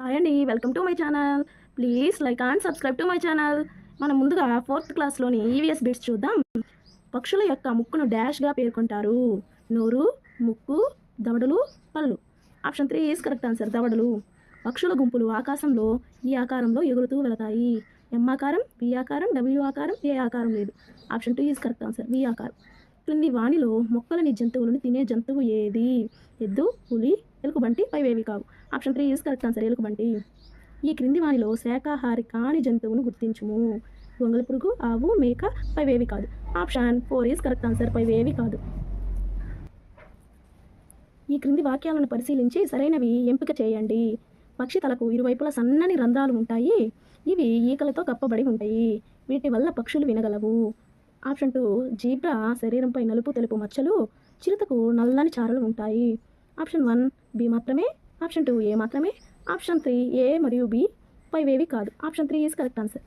Hi అండి, welcome to my channel. Please like and subscribe to my channel. మనం ముందుగా 4th క్లాస్లోని EVS bits చూద్దాం. పక్షుల యొక్క ముక్కును డాష్గా పేర్కొంటారు. నోరు, ముక్కు, దవడలు, పళ్ళు. Option 3 is correct answer. దవడలు. పక్షుల గుంపులు ఆకాశంలో ఈ ఆకారంలో ఎగురుతూ వెళతాయి. ఎం ఆకారం, బి ఆకారం, డబ్ల్యూ ఆకారం, ఏ ఆకారం లేదు. Option 2 is correct answer. B ఆకారం. క్రింది వాణిలో మొక్కలని జంతువులను తినే జంతువు ఏది? ఎద్దు, పులి, ఎలుకబంటి, పైవేవి కావు. Option 3 is correct answer. ఎలుకబంటి. ఈ క్రింది వానిలో శాకాహారి కాని జంతువును గుర్తించుము. గొంగళి పురుగు, ఆవు, మేక, పైవేవి కాదు. Option 4 is correct answer. పైవేవి కాదు. ఈ క్రింది వాక్యాలను పరిశీలించి సరైనవి ఎంపిక చేయండి. పక్షి తలకు ఇరువైపులా సన్నని రంధ్రాలు ఉంటాయి. ఇవి ఈకలతో కప్పబడి ఉంటాయి. వీటి వల్ల పక్షులు వినగలవు. ఆప్షన్ 2 జీబ్రా శరీరంపై నలుపు తెలుపు మచ్చలు, చిరుతకు నల్లని చారలు ఉంటాయి. ఆప్షన్ 1 బి మాత్రమే. ఆప్షన్ 2 ఏ మాత్రమే. ఆప్షన్ 3 ఏ మరియు బి, పైవేవి కాదు. Option 3 is correct answer.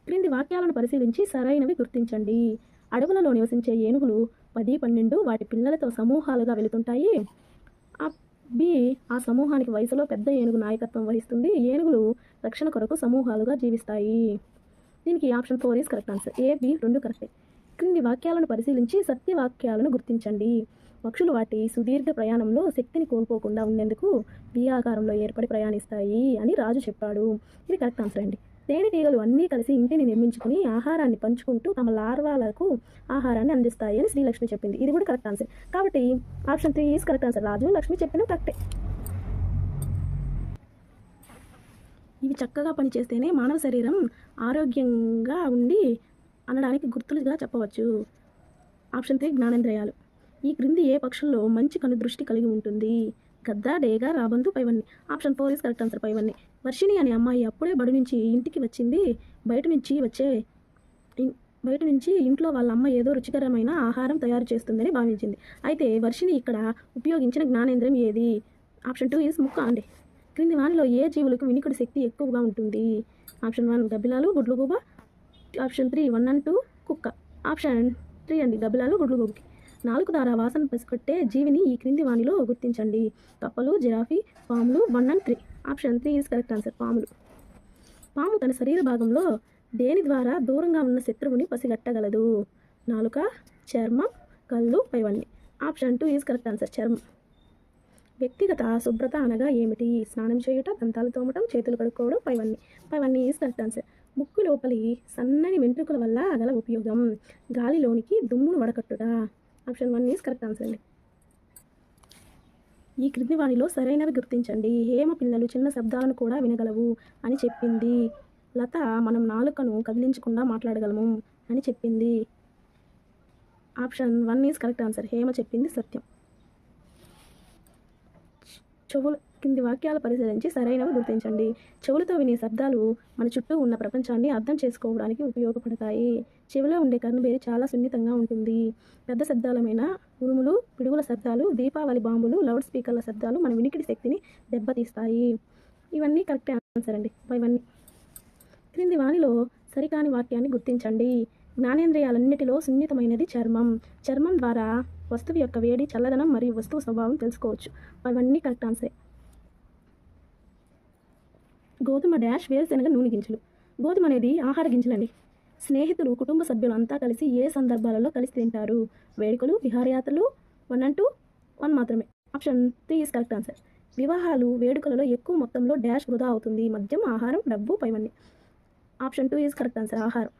క్రింది వాక్యాలను పరిశీలించి సరైనవి గుర్తించండి. అడవులలో నివసించే ఏనుగులు 10-12 వాటి పిల్లలతో సమూహాలుగా వెళుతుంటాయి. బి ఆ సమూహానికి వయసులో పెద్ద ఏనుగు నాయకత్వం వహిస్తుంది. ఏనుగులు రక్షణ కొరకు సమూహాలుగా జీవిస్తాయి. దీనికి option 4 is correct answer. A, B రెండు కరెక్టే. క్రింది వాక్యాలను పరిశీలించి సత్యవాక్యాలను గుర్తించండి. పక్షులు వాటి సుదీర్ఘ ప్రయాణంలో శక్తిని కోల్పోకుండా ఉండేందుకు బి ఆకారంలో ఏర్పడి ప్రయాణిస్తాయి అని రాజు చెప్పాడు. ఇది కరెక్ట్ ఆన్సర్ అండి. తేనెటీగలు అన్నీ కలిసి ఇంటిని నిర్మించుకుని ఆహారాన్ని పంచుకుంటూ తమ లార్వాలకు ఆహారాన్ని అందిస్తాయి అని శ్రీలక్ష్మి చెప్పింది. ఇది కూడా కరెక్ట్ ఆన్సర్. కాబట్టి ఆప్షన్ 3 ఈజ్ కరెక్ట్ ఆన్సర్. రాజు, లక్ష్మి చెప్పిన కరెక్టే. ఇవి చక్కగా పనిచేస్తేనే మానవ శరీరం ఆరోగ్యంగా ఉండి అనడానికి గుర్తులుగా చెప్పవచ్చు. ఆప్షన్ 3 జ్ఞానేంద్రియాలు. ఈ క్రింది ఏ పక్షుల్లో మంచి కనుదృష్టి కలిగి ఉంటుంది? గద్ద, డేగ, రాబందు, పైవన్ని. Option 4 is correct answer. పైవన్ని. వర్షిణి అనే అమ్మాయి అప్పుడే బడి నుంచి ఇంటికి వచ్చింది. బయట నుంచి ఇంట్లో వాళ్ళ అమ్మ ఏదో రుచికరమైన ఆహారం తయారు చేస్తుందని భావించింది. అయితే వర్షిణి ఇక్కడ ఉపయోగించిన జ్ఞానేంద్రియం ఏది? ఆప్షన్ 2 ఈజ్ ముక్క అండి. క్రింది వానిలో ఏ జీవులకు వినికిడి శక్తి ఎక్కువగా ఉంటుంది? ఆప్షన్ 1 గబ్బిలాలు, గుడ్లుగూబ. ఆప్షన్ 3 1 and 2 కుక్క. ఆప్షన్ 3 అండి గబ్బిలాలు, గుడ్లుగూబకి. నాలుగు ద్వారా వాసన పసిగట్టే జీవిని ఈ క్రింది వానిలో గుర్తించండి. కప్పలు, జిరాఫీ, పాములు. 1 and 3. Option 3 is correct answer. పాములు. పాము తన శరీర భాగంలో దేని ద్వారా దూరంగా ఉన్న శత్రువుని పసిగట్టగలదు? నాలుక, చర్మం, కళ్ళు, పైవన్ని. Option 2 is correct answer. చర్మం. వ్యక్తిగత శుభ్రత అనగా ఏమిటి? స్నానం చేయుట, దంతాలు తోమటం, చేతులు కడుక్కోవడం, పైవన్ని. పైవన్ని ఈజ్ కరెక్ట్ ఆన్సర్. ముక్కు లోపలి సన్నని వెంట్రుకల వల్ల గల ఉపయోగం. గాలిలోనికి దుమ్మును వడకట్టుట. ఆప్షన్ 1 ఈజ్ కరెక్ట్ ఆన్సర్ అండి. ఈ క్రింది వానిలో సరైనవి గుర్తించండి. హేమ పిల్లలు చిన్న శబ్దాలను కూడా వినగలవు అని చెప్పింది. లత మనం నాలుకను కదిలించకుండా మాట్లాడగలము అని చెప్పింది. Option 1 is correct answer. Hema చెప్పింది సత్యం. చెవులు. కింది వాక్యాలు పరిశీలించి సరైనవి గుర్తించండి. చెవులతో వినే శబ్దాలు మన చుట్టూ ఉన్న ప్రపంచాన్ని అర్థం చేసుకోవడానికి ఉపయోగపడతాయి. చెవిలో ఉండే కర్ణబేరి చాలా సున్నితంగా ఉంటుంది. పెద్ద శబ్దాలమైన ఉరుములు, పిడుగుల శబ్దాలు, దీపావళి బాంబులు, లౌడ్ స్పీకర్ల శబ్దాలు మన వినికిడి శక్తిని దెబ్బతీస్తాయి. ఇవన్నీ కరెక్ట్ ఆన్సర్ అండి. ఇవన్నీ. క్రింది వానిలో సరికాని వాక్యాన్ని గుర్తించండి. జ్ఞానేంద్రియాలన్నిటిలో సున్నితమైనది చర్మం. చర్మం ద్వారా వస్తువు యొక్క వేడి, చల్లదనం మరియు వస్తువు స్వభావం తెలుసుకోవచ్చు. అవన్నీ కరెక్ట్ ఆన్సరే. గోధుమ డాష్ వేరుశెనగ నూనె గింజలు. గోధుమ అనేది ఆహార గింజలండి. స్నేహితులు, కుటుంబ సభ్యులు అంతా కలిసి ఏ సందర్భాలలో కలిసి తింటారు? వేడుకలు, విహారయాత్రలు. 1 and 2 1 మాత్రమే. Option 3 is correct answer. వివాహాలు, వేడుకలలో ఎక్కువ మొత్తంలో డాష్ వృధా అవుతుంది. మద్యం, ఆహారం, డబ్బు, పైవన్నీ. Option 2 is correct answer. ఆహారం.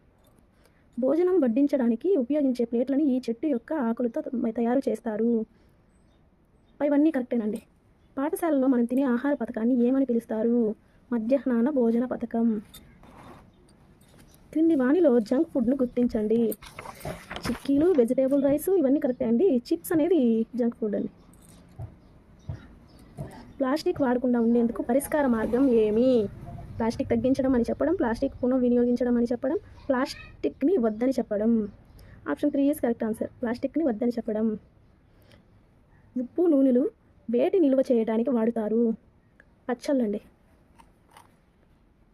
భోజనం వడ్డించడానికి ఉపయోగించే ప్లేట్లని ఈ చెట్టు యొక్క ఆకులతో తయారు చేస్తారు. పైవన్నీ కరెక్టేనండి. పాఠశాలలో మనం తినే ఆహార పథకాన్ని ఏమని పిలుస్తారు? మధ్యాహ్న భోజన పథకం. క్రింది వానిలో జంక్ ఫుడ్ను గుర్తించండి. చిక్కీలు, వెజిటేబుల్ రైస్, ఇవన్నీ కరెక్టే అండి. చిప్స్ అనేది జంక్ ఫుడ్ అండి. ప్లాస్టిక్ వాడకుండా ఉండేందుకు పరిష్కార మార్గం ఏమి? ప్లాస్టిక్ తగ్గించడం అని చెప్పడం, ప్లాస్టిక్ పునఃవినియోగించడం అని చెప్పడం, ప్లాస్టిక్ని వద్దని చెప్పడం. Option 3 is correct answer. ప్లాస్టిక్ని వద్దని చెప్పడం. ఉప్పు, నూనెలు వేడి నిల్వ చేయడానికి వాడుతారు. పచ్చళ్ళండి.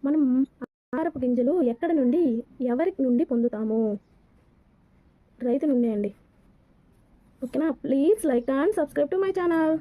మనం ఆహారపు గింజలు ఎక్కడ నుండి, ఎవరి నుండి పొందుతాము? రైతు నుండి అండి. ఓకేనా? Please like and subscribe to my channel.